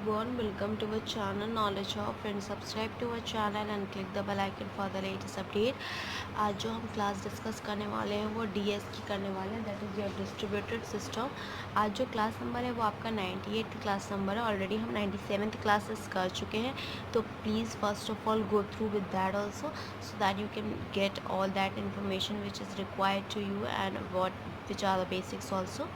everyone, welcome to our channel Knowledge of, and subscribe to our channel and click the bell icon for the latest update। आज जो हम class discuss करने वाले हैं वो DS की करने वाले हैं, that is your distributed system. आज जो क्लास नंबर है वो आपका 98 क्लास नंबर है। ऑलरेडी हम 97th क्लासेस कर चुके हैं, तो please first of all go through with that also, so that you can get all that information which is required to you and what which are the basics also.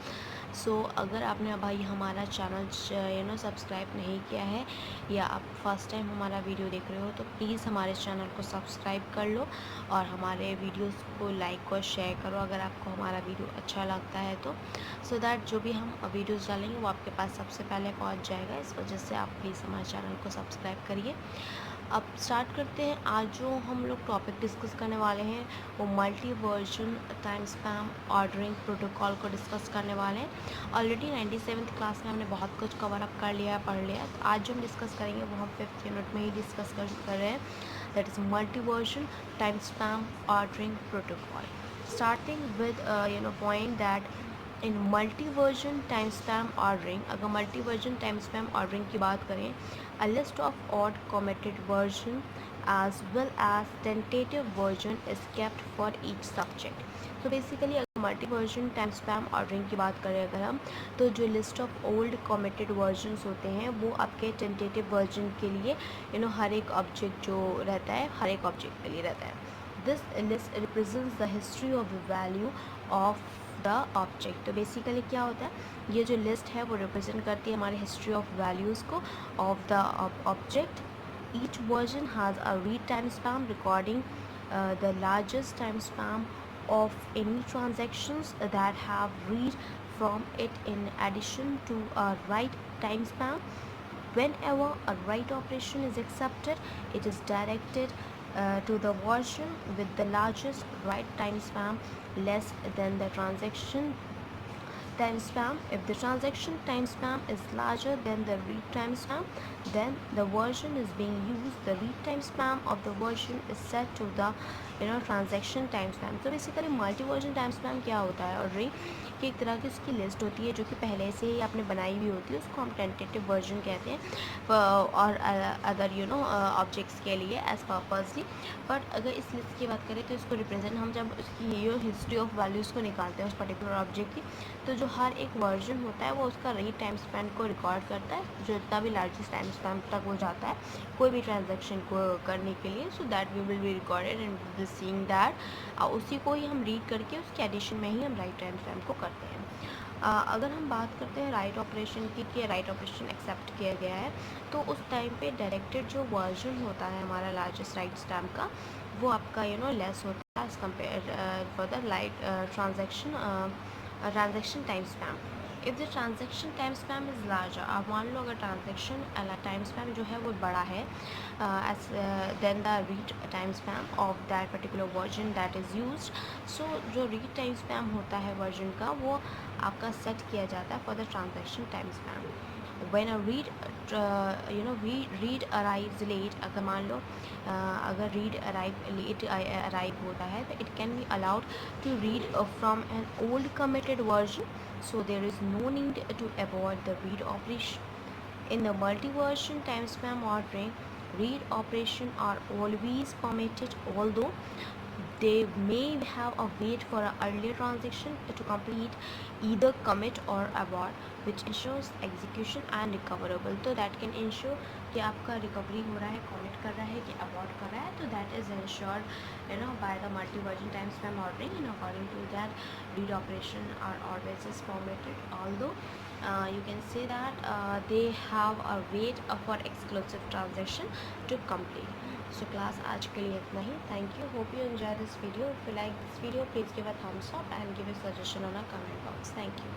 So अगर आपने भाई हमारा channel subscribe नहीं किया है या आप first time हमारा वीडियो देख रहे हो, तो प्लीज़ हमारे चैनल को सब्सक्राइब कर लो और हमारे वीडियोस को लाइक और शेयर करो अगर आपको हमारा वीडियो अच्छा लगता है तो, सो दैट जो भी हम वीडियोस डालेंगे वो आपके पास सबसे पहले पहुंच जाएगा। इस वजह से आप प्लीज़ हमारे चैनल को सब्सक्राइब करिए। अब स्टार्ट करते हैं। आज जो हम लोग टॉपिक डिस्कस करने वाले हैं वो multi version time stamp ordering protocol को डिस्कस करने वाले हैं। ऑलरेडी 97th क्लास में हमने बहुत कुछ कवर अप कर लिया, पढ़ लिया। तो आज जो हम डिस्कस करेंगे वो हम 5th यूनिट में ही डिस्कस कर रहे हैं, that is multi version time stamp ordering protocol. Starting with point that in multi version time stamp ordering, अगर multi version time stamp ordering की बात करें, a list of odd committed version as well as tentative version is kept for each subject। तो basically अगर multi version time stamp ordering की बात करें अगर हम, तो जो list of old committed versions होते हैं वो आपके टेंटेटिव वर्जन के लिए हर एक ऑब्जेक्ट जो रहता है हर एक ऑब्जेक्ट के लिए रहता है। This list represents the history of the value of the object. तो बेसिकली क्या होता है, ये जो लिस्ट है वो रिप्रेजेंट करती है हमारे हिस्ट्री ऑफ वैल्यूज़ को of the object. Each version has a read time spam recording the largest time spam of any transactions that have read from it in addition to a write time span। Whenever a write operation is accepted, it is directed to the version with the largest write time span less than the transaction time span। If the transaction time span is larger than the read time span, then the version is being used। The read time span of the version is set to the transaction time span। तो basically multi version time spam क्या होता है, और री कि एक तरह की उसकी लिस्ट होती है जो कि पहले से ही आपने बनाई हुई होती है, उसको हम टेंटेटिव वर्जन कहते हैं और अदर ऑब्जेक्ट्स के लिए एज पर्पजली। बट अगर इस लिस्ट की बात करें तो इसको रिप्रेजेंट हम जब उसकी ये हिस्ट्री ऑफ वैल्यूज़ को निकालते हैं उस पर्टिकुलर ऑब्जेक्ट की, तो जो हर एक वर्जन होता है वो उसका रीड टाइम स्पैन को रिकॉर्ड करता है, जो जितना भी लार्जेस्ट टाइम स्पैन तक वो जाता है कोई भी ट्रांजैक्शन को करने के लिए, so that we will be recorded and will seeing that उसी को ही हम रीड करके उसके एडिशन में ही हम राइट टाइम स्पैन को करते हैं। अगर हम बात करते हैं राइट ऑपरेशन की कि राइट ऑपरेशन एक्सेप्ट किया गया है, तो उस टाइम पे डायरेक्टेड जो वर्जन होता है हमारा लार्जेस्ट राइट स्टैम्प का, वो आपका लेस होता है as compare for the light transaction time span. If the transaction time span is larger, आप मान लो अगर ट्रांजेक्शन टाइम स्पैम जो है वो बड़ा है as then the read time stamp of that particular version that is used. So जो read time spam होता है वर्जन का वो आपका सेट किया जाता है for the transaction time spam. when a read read arrives late, अगर मान लो अगर read arrive होता है तो it can be allowed to read from an old committed version, so there is no need to avoid the read operation। In the multi-version time span ordering, read operation are always permitted, although they may have a wait for an earlier transaction to complete either commit or abort, which ensures execution and recoverable। तो that can ensure कि आपका recovery हो रहा है, commit कर रहा है कि अबॉर्ट कर रहा है, तो that is ensured by the multi version time span ordering, and according to that read operation are always is permitted, although you can say that they have a wait for exclusive transaction to complete। So class आज के लिए इतना ही। Thank you, hope you enjoy this video। If you like this video, please give a thumbs up and give a suggestion on our comment box। Thank you।